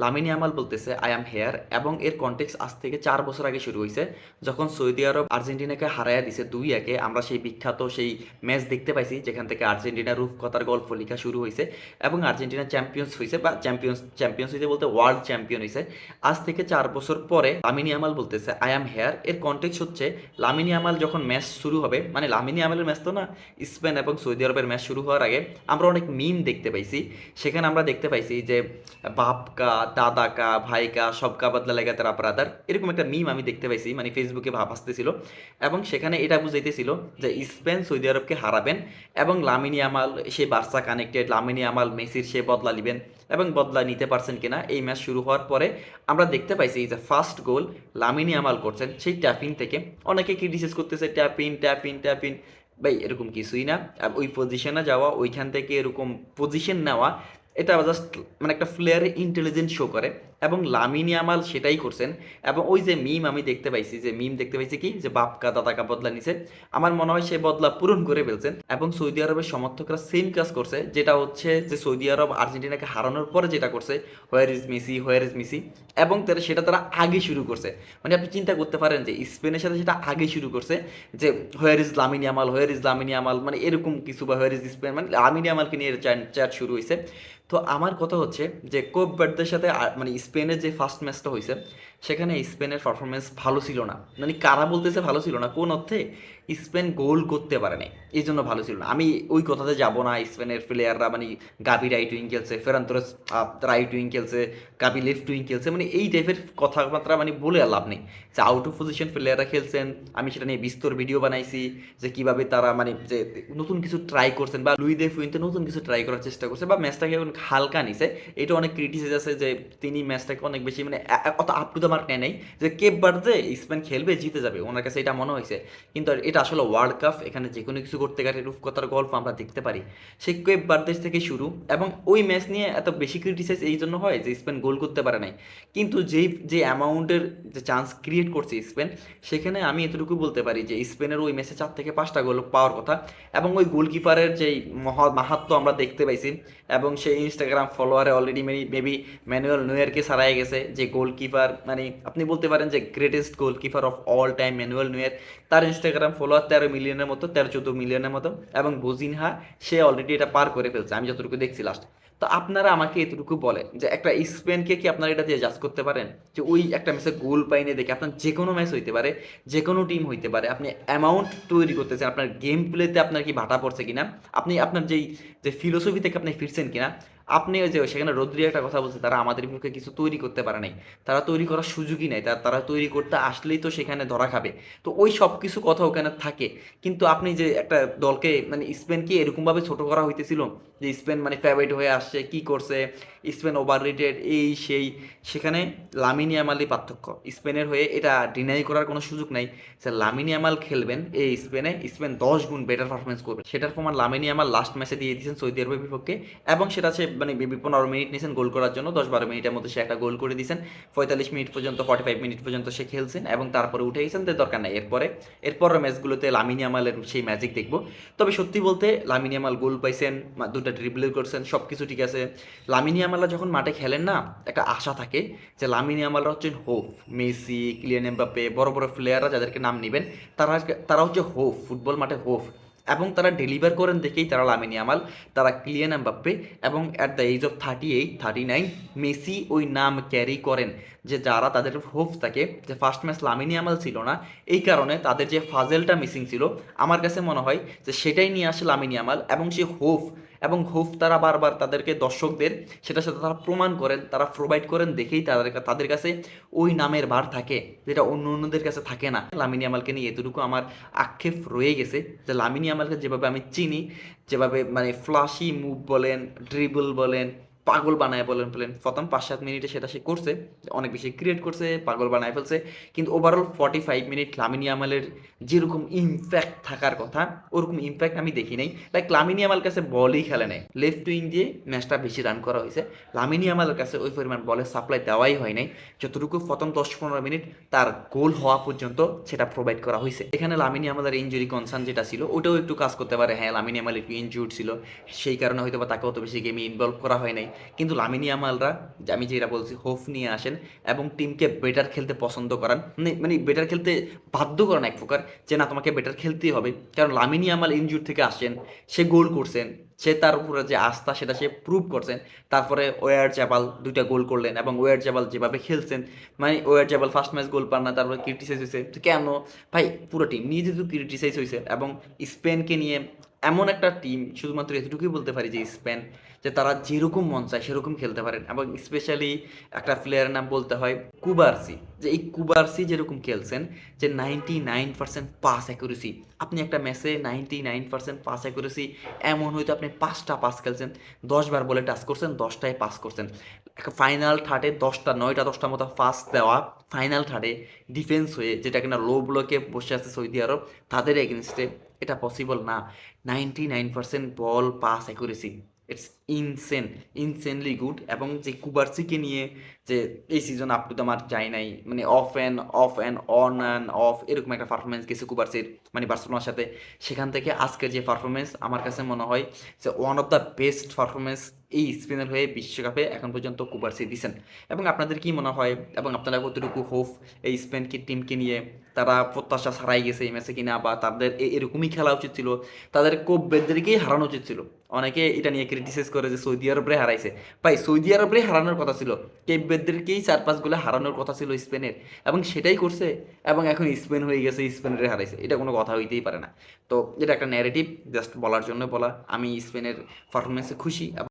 Lamine Yamal বলতেছে I am hair, এবং এর কনটেক্সট আজ থেকে 4 বছর আগে শুরু হয়েছে, যখন সৌদি আরব আর্জেন্টিনাকে হারায়া দিছে 2-1। আমরা সেই বিখ্যাত সেই ম্যাচ দেখতে পাইছি যেখান থেকে আর্জেন্টিনার রূপকথার গল্প লেখা শুরু হয়েছে এবং আর্জেন্টিনা চ্যাম্পিয়ন্স হয়েছে, বা চ্যাম্পিয়ন্স হয়েছে বলতে ওয়ার্ল্ড চ্যাম্পিয়ন হয়েছে। আজ থেকে 4 বছর পরে লামিন ইয়ামাল বলতেছে আই অ্যাম হেয়ার। এর কনটেক্সট হচ্ছে লামিন ইয়ামাল যখন ম্যাচ শুরু হবে, মানে লামিন ইয়ামালের ম্যাচ তো না, স্পেন এবং সৌদি আরবের ম্যাচ শুরু হওয়ার আগে আমরা অনেক মিম দেখতে পাইছি। সেখানে আমরা দেখতে পাইছি যে বাপ কা, দাদা কা, ভাই কা, সব কা বদলা লেগা তেরা ব্রাদার, এরকম একটা মিম আমি দেখতে পাইছি, মানে ফেসবুকে আসতেছিল। এবং সেখানে এটা বুঝাইতেছিল যে স্পেন সৌদি আরবকে হারাবেন এবং লামিন ইয়ামাল সে বার্সা কানেক্টেড, লামিন ইয়ামাল মেসির সে বদলা নেবেন এবং বদলা নিতে পারছেন কিনা। এই ম্যাচ শুরু হওয়ার পরে আমরা দেখতে পাইছি যে ফার্স্ট গোল লামিন ইয়ামাল করছেন সেই ট্যাপিং থেকে। অনেকে ক্রিটিসাইজ করতেছে ট্যাপিং ট্যাপিং ট্যাপিং, ভাই এরকম কিছুই না। আর ওই পজিশনে যাওয়া, ওইখান থেকে এরকম পজিশন নেওয়া, এটা জাস্ট মানে একটা প্লেয়ারের ইন্টেলিজেন্স শো করে, এবং লামিন ইয়ামাল সেটাই করছেন। এবং ওই যে মিম আমি দেখতে পাইছি, যে মিম দেখতে পাইছি কি, যে বাপ কা দাদা কা বদলা নিছে, আমার মনে হয় সে বদলা পূরণ করে ফেলছেন। এবং সৌদি আরবের সমর্থকরা সেম কাজ করছে, যেটা হচ্ছে যে সৌদি আরব আর্জেন্টিনাকে হারানোর পরে যেটা করছে, where is Messi, where is Messi, এবং সেটা তারা আগে শুরু করছে। মানে আপনি চিন্তা করতে পারেন যে স্পেনের সাথে সেটা আগে শুরু করছে, যে where is Lamine Yamal, where is Lamine Yamal, মানে এরকম কিছু, বা হোয়ার ইজ স্পেন, মানে লামিন ইয়ামালকে নিয়ে চ্যাট শুরু হয়েছে। তো আমার কথা হচ্ছে যে কোপ ভার্দের সাথে মানে স্পেনের যে ফার্স্ট ম্যাচটা হয়েছে, সেখানে স্পেনের পারফরমেন্স ভালো ছিল না। মানে কারা বলতেছে ভালো ছিল না, কোন অর্থে? স্পেন গোল করতে পারে নাই, এই জন্য ভালো ছিল না। আমি ওই কথাতে যাব না, স্পেনের প্লেয়াররা মানে গাবি রাইট উইং খেলছে, ফেরান তোরেস রাইট উইং খেলছে, গাবি লেফট উইং খেলছে, মানে এই টাইপের কথাবার্তা মানে বলে আর লাভ নেই। যে আউট অফ পজিশন প্লেয়াররা খেলছেন, আমি সেটা নিয়ে বিস্তর ভিডিও বানাইছি, যে কিভাবে তারা মানে যে নতুন কিছু ট্রাই করছেন, বা লুই দে ফুইন্তে নতুন কিছু ট্রাই করার চেষ্টা করছে, বা ম্যাচটাকে হালকা নিছে। এটা অনেক ক্রিটিসাইজ আছে যে তিনি ম্যাচটাকে অনেক বেশি মানে অত আপ টু দ্য মার্ক নেয় নাই, যে কেপ বার্দে স্পেন খেলবে জিতে যাবে, ওনার কাছে এটা মনে হয়েছে। কিন্তু এটা আসলে ওয়ার্ল্ড কাপ, এখানে যে কোনো কিছু করতে গেলে রূপকথার গল্প আমরা দেখতে পারি। সেই কেপ বার্দেশ থেকে শুরু, এবং ওই ম্যাচ নিয়ে এত বেশি ক্রিটিসাইজ এই জন্য হয় যে স্পেন গোল করতে পারে নাই। কিন্তু যে অ্যামাউন্টের যে চান্স ক্রিয়েট করছে স্পেন, সেখানে আমি এতটুকু বলতে পারি যে স্পেনের ওই ম্যাচে 4 থেকে 5টা গোল পাওয়ার কথা। এবং ওই গোলকিপারের যেই মাহাত্ম্য আমরা দেখতে পাইছি, এবং সেই ইনস্টাগ্রাম ফলোয়ারে অলরেডি মেবি ম্যানুয়েল নয়েরকে ছাড়াই গেছে, যে গোলকিপার মানে আপনি বলতে পারেন যে greatest goalkeeper of all time Manuel নয়ের। তার ইনস্টাগ্রাম ফলোয়ার 13 মিলিয়নের মতো, 13-14 মিলিয়নের মতো, এবং বুজিনহা সে অলরেডি এটা পার করে ফেলছে আমি যতটুকু দেখছি লাস্ট। তো আপনারা আমাকে এতটুকু বলেন যে একটা স্পেনকে কি আপনারা এটা দিয়ে জাজ করতে পারেন, যে ওই একটা ম্যাচে গোল পাইনে দেখে? আপনার যে কোনো ম্যাচ হইতে পারে, যে কোনো টিম হইতে পারে, আপনি অ্যামাউন্ট তৈরি করতেছেন, আপনার গেম প্লেতে আপনার কি ভাটা পড়ছে কিনা, আপনি আপনার যে ফিলোসফি থেকে আপনি ফিরছেন কিনা। আপনি ওই যে সেখানে রদ্রি একটা কথা বলছে, তারা আমাদের বিপক্ষে কিছু তৈরি করতে পারে নাই, তারা তৈরি করার সুযোগই নাই, তারা তৈরি করতে আসলেই তো সেখানে ধরা খাবে। তো ওই সব কিছু কথা ওখানে থাকে। কিন্তু আপনি যে একটা দলকে মানে স্পেনকে এরকমভাবে ছোট করা হইতেছিল, যে স্পেন মানে ফেভারিট হয়ে আসছে, কি করছে, স্পেন ওভার রেটেড, এই সেই, সেখানে লামিন ইয়ামালই পার্থক্য স্পেনের হয়ে, এটা ডিনাই করার কোনো সুযোগ নাই। যে লামিন ইয়ামাল খেলবেন এই স্পেনে, স্পেন 10 গুণ বেটার পারফরমেন্স করবে, সেটার প্রমাণ লামিন ইয়ামাল লাস্ট ম্যাচে দিয়ে দিয়েছেন সৌদি আরবের বিপক্ষে। এবং সেটা সে মানে 15 মিনিট নিয়েছেন গোল করার জন্য, 10-12 মিনিটের মধ্যে সে একটা গোল করে দিয়েছেন। 45 মিনিট পর্যন্ত, 45 মিনিট পর্যন্ত সে খেলছেন এবং তারপরে উঠে গেছেন, তো দরকার নাই এরপরের ম্যাচগুলোতে লামিন ইয়ামালের সেই ম্যাজিক দেখবো। তবে সত্যি বলতে লামিন ইয়ামাল গোল পাইছেন, দুটা ড্রিবল করছেন, সব কিছু ঠিক আছে। লামিন ইয়ামালরা যখন মাঠে খেলেন না, একটা আশা থাকে যে লামিন ইয়ামালরা হচ্ছেন হোপ। মেসি, কিলিয়ান এমবাপ্পে, বড় বড় প্লেয়াররা যাদেরকে নাম নেবেন, তারা তারা হচ্ছে হোপ, ফুটবল মাঠে হোপ। এবং তারা ডেলিভার করেন দেখেই তারা লামিন ইয়ামাল, তারা কিলিয়ান এমবাপ্পে, এবং at the age of 38, 39 Messi ওই নাম ক্যারি করেন। যে যারা তাদের হোপ থাকে, যে ফার্স্ট ম্যাচ লামিন ইয়ামাল ছিল না, এই কারণে তাদের যে ফাজেলটা মিসিং ছিল, আমার কাছে মনে হয় যে সেটাই নিয়ে আসে লামিন ইয়ামাল। এবং সে হোপ, এবং হোপ তারা বারবার তাদেরকে দর্শকদের সেটার সাথে তারা প্রমাণ করেন, তারা প্রোভাইড করেন দেখেই তাদের কাছে ওই নামের ভার থাকে, যেটা অন্য অন্যদের কাছে থাকে না। লামিন ইয়ামালকে নিয়ে এতটুকু আমার আক্ষেপ রয়ে গেছে, যে লামিন ইয়ামালকে যেভাবে আমি চিনি, যেভাবে মানে ফ্লাশি মুভ বলেন, ড্রিবল বলেন, পাগল বানায় বলেন প্রথম 5-7 মিনিটে সেটা সে করছে, অনেক বেশি ক্রিয়েট করছে, পাগল বানায় ফেলছে। কিন্তু ওভারঅল 45 মিনিট লামিন ইয়ামালের যেরকম ইমপ্যাক্ট থাকার কথা, ওরকম ইমপ্যাক্ট আমি দেখি নাই। লাইক লামিন ইয়ামাল কাছে বলই খেলে নেয়, লেফট উইং দিয়ে ম্যাচটা বেশি রান করা হয়েছে, লামিন ইয়ামালের কাছে ওই পরিমাণ বলের সাপ্লাই দেওয়াই হয় নাই, যতটুকু প্রথম 10-15 মিনিট তার গোল হওয়া পর্যন্ত সেটা প্রোভাইড করা হয়েছে। এখানে লামিন ইয়ামালের ইনজুরি কনসার্ন যেটা ছিল, ওটাও একটু কাজ করতে পারে। হ্যাঁ, লামিন ইয়ামাল একটু ইনজুর্ড ছিল, সেই কারণে হয়তো বা তাকে অত বেশি গেমে ইনভলভ করা হয় নাই। কিন্তু লামিন ইয়ামালরা, যে আমি যেটা বলছি, হোপ নিয়ে আসেন এবং টিমকে বেটার খেলতে পছন্দ করান, মানে বেটার খেলতে বাধ্য করেন এক প্রকার, যে না তোমাকে বেটার খেলতেই হবে। কারণ লামিন ইয়ামাল ইনজুর থেকে আসেন, সে গোল করছেন, সে তার উপরে যে আস্থা সেটা সে প্রুভ করছেন। তারপরে ওয়ার জাবাল 2টা গোল করলেন এবং ওয়ার জাবাল যেভাবে খেলছেন, মানে ওয়ার জাবাল ফার্স্ট ম্যাচ গোল পান না, তারপরে ক্রিটিসাইজ হয়েছে, তো কেন ভাই? পুরো টিম নিয়ে যেহেতু ক্রিটিসাইজ হয়েছে এবং স্পেনকে নিয়ে এমন একটা টিম, শুধুমাত্র এতটুকুই বলতে পারি যে স্পেন, যে তারা যেরকম মন চায় সেরকম খেলতে পারেন। এবং স্পেশালি একটা প্লেয়ারের নাম বলতে হয় কুবার্সি, যে এই কুবার্সি যেরকম খেলছেন, যে 99% পাস অ্যাকুরেসি। আপনি একটা ম্যাচে 99% পাস অ্যাকুরেসি, এমন হয়তো আপনি 5টা পাস খেলছেন, 10বার বলে টাচ করছেন, 10টায় পাস করছেন। একটা ফাইনাল থার্ডে 10টা 9টা 10টা মতো পাস দেওয়া, ফাইনাল থার্ডে ডিফেন্স হয়ে, যেটা কিনা লো ব্লকে বসে আছে সৌদি আরব, তাদের এগেনস্টে এটা পসিবল না। 99% ball pass accuracy, it's insane, insanely good. এবং যে কুবার্সিকে নিয়ে, যে এই season up to the mark যায় নাই, মানে of and on and of এরকম একটা পারফরমেন্স গেছে কুবার্সির, মানে বার্সেলোনার সাথে। সেখান থেকে আজকে যে পারফরমেন্স, আমার কাছে মনে হয় যে one of the best performance এই স্পেনের হয়ে বিশ্বকাপে এখন পর্যন্ত কুবার্সি দিচ্ছেন। এবং আপনাদের কি মনে হয়, এবং আপনারা কতটুকু হোপ এই স্পেনকে টিমকে নিয়ে, তারা প্রত্যাশা ছাড়াই গেছে এই ম্যাচে কিনা, বা তাদের এরকমই খেলা উচিত ছিল, তাদের কোপ বেদদেরকেই হারানো উচিত ছিল? অনেকে এটা নিয়ে ক্রিটিসাইজ করে যে সৌদি আরবরে হারাইছে। ভাই, সৌদি আরবরে হারানোর কথা ছিল, কেপ বেদদেরকেই 4-5 গোলে হারানোর কথা ছিল স্পেনের, এবং সেটাই করছে। এবং এখন স্পেন হয়ে গেছে স্পেনের হারাইছে, এটা কোনো কথা হইতেই পারে না। তো এটা একটা ন্যারেটিভ, জাস্ট বলার জন্য বলা। আমি স্পেনের পারফরমেন্সে খুশি।